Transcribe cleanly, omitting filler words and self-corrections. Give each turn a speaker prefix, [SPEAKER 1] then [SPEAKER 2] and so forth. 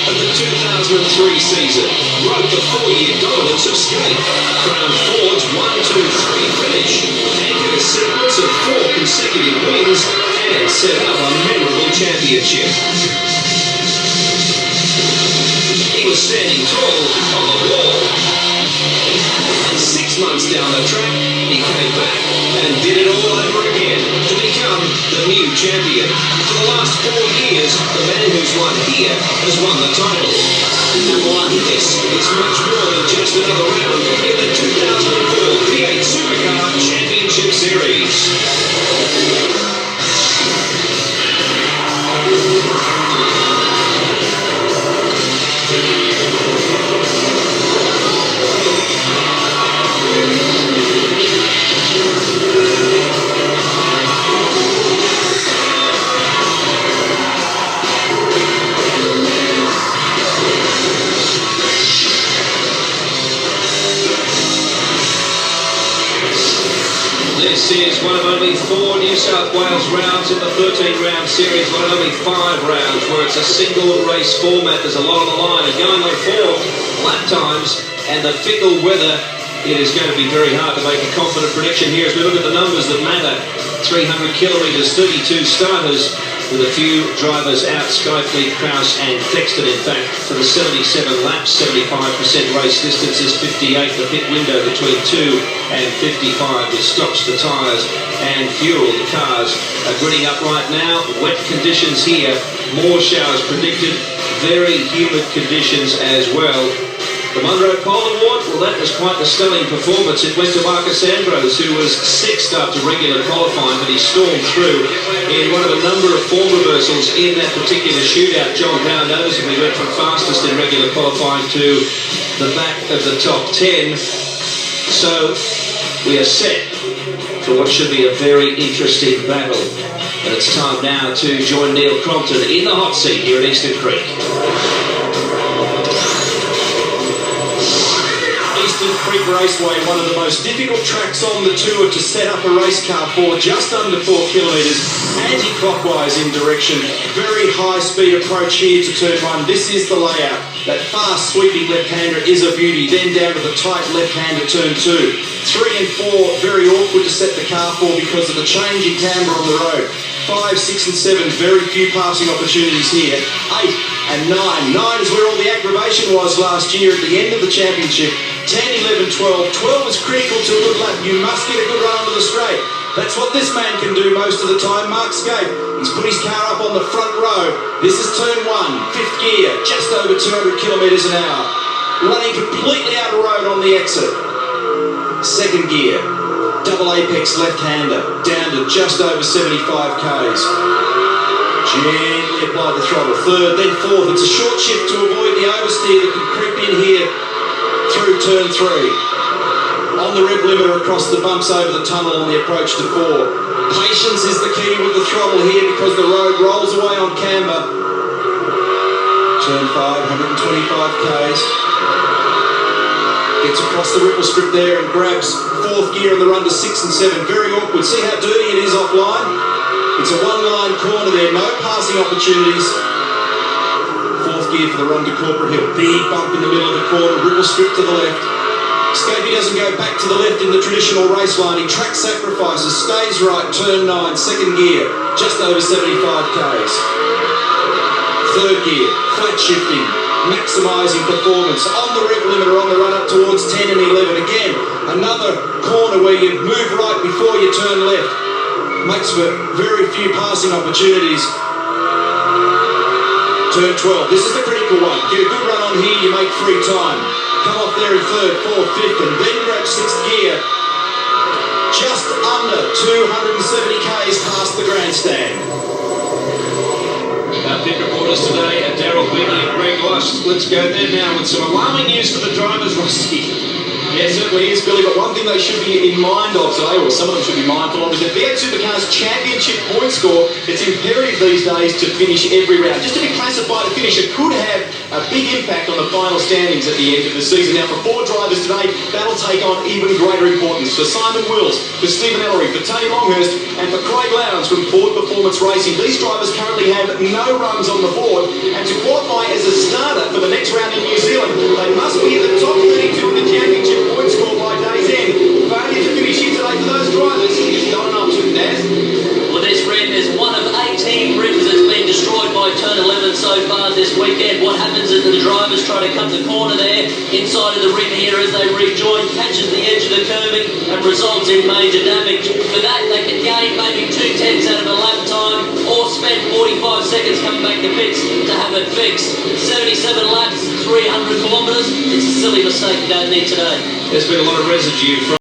[SPEAKER 1] of the 2003 season. Broke the 4-year dominance of skate. Crowned Ford's 1-2-3 finish. Anchored a sequence of 4 consecutive wins and set up a memorable championship. He was standing tall on the wall. 6 months down the track, he came back and did it all over again to become the new champion. For the last 4 years, the man who's won here has won the title. This is much more than just another round in the 2004 V8 Supercar Championship Series. This is one of only 4 New South Wales rounds in the 13-round series, one of only 5 rounds where it's a single race format. There's a lot on the line, and going on 4 lap times and the fickle weather, it is going to be very hard to make a confident prediction here as we look at the numbers that matter. 300 kilometres, 32 starters, with a few drivers out, Skyfleet, Krause and Thexton. In fact, for the 77 laps, 75% race distance is 58. The pit window between 2 and 55 with stops for tyres and fuel. The cars are gritting up right now. Wet conditions here, more showers predicted, very humid conditions as well. The Munro Pole Award, well, that was quite the stunning performance. It went to Marcus Ambrose, who was 6th after regular qualifying, but he stormed through in one of a number of form reversals in that particular shootout. John Brown noticeably went from fastest in regular qualifying to the back of the top 10. So we are set for what should be a very interesting battle. And it's time now to join Neil Crompton in the hot seat here at Eastern Creek.
[SPEAKER 2] Eastern Creek Raceway, one of the most difficult tracks on the tour to set up a race car for, just under 4 kilometres, anti-clockwise in direction. Very high speed approach here to turn 1. This is the layout. That fast sweeping left-hander is a beauty. Then down to the tight left-hander turn 2. 3 and 4, very awkward to set the car for because of the change in camber on the road. 5, 6 and 7, very few passing opportunities here. 8 and 9. 9 is where all the aggravation was last year at the end of the championship. 10, 11, 12. 12 is critical to a good lap. You must get a good run onto the straight. That's what this man can do most of the time. Mark Scape, he's put his car up on the front row. This is turn 1, 5th gear, just over 200 kilometres an hour. Running completely out of road on the exit. 2nd gear, double apex left-hander, down to just over 75 k's. Gently apply the throttle. 3rd, then 4th. It's a short shift to avoid the oversteer that could creep in here through turn 3. On the rev limiter across the bumps over the tunnel on the approach to 4. Patience is the key with the throttle here because the road rolls away on camber. Turn 5, 125 k's. Gets across the ripple strip there and grabs 4th gear on the run to 6 and 7. Very awkward. See how dirty it is offline? It's a one-line corner there. No passing opportunities. 4th gear for the run to Corporate Hill. Big bump in the middle of the corner. Ripple strip to the left. Scapey doesn't go back to the left in the traditional race line. He track sacrifices. Stays right. Turn 9. 2nd gear. Just over 75 k's. 3rd gear. Flat shifting. Maximising performance on the rev limiter on the run up towards 10 and 11. Again, another corner where you move right before you turn left. Makes for very few passing opportunities. Turn 12. This is the critical one. Get a good run on here, you make free time. Come off there in 3rd, 4th, 5th, and then grab 6th gear. Just under 270 k's past the grandstand.
[SPEAKER 1] Our pit reporters today are Daryl, Beattie and Greg Lost. Let's go there now with some alarming news for the drivers, Rusty.
[SPEAKER 2] Yeah, it certainly is, Billy, but one thing they should be in mind of today, or some of them should be mindful of, is that Beattie Supercars championship point score. It's imperative these days to finish every round. Just to be classified to finish, it could have a big impact on the final standings at the end of the season. Now, for 4 drivers today, that'll take on even greater importance. For Simon Wills, for Stephen Ellery, for Tony Longhurst, and for Craig Lowndes from Ford Performance Racing. These drivers currently have no runs on the board, and to qualify as a starter for the next round in New Zealand, they must be in the top 32 in the championship point score by day's end. Failure to finish here today for those drivers is not enough to Naz.
[SPEAKER 3] Well, this rim is one of 18 rims that's been destroyed by turn 11 so far this weekend. What happens is the drivers try to cut the corner there inside of the rim here as they rejoin, catches the edge of the curving and results in major damage. For that, they can gain maybe 2/10 out of a lap time or spend 45 seconds coming back to pits to have it fixed. 77 laps, 300 kilometres. It's a silly mistake you don't need today.
[SPEAKER 1] There's been a lot of residue from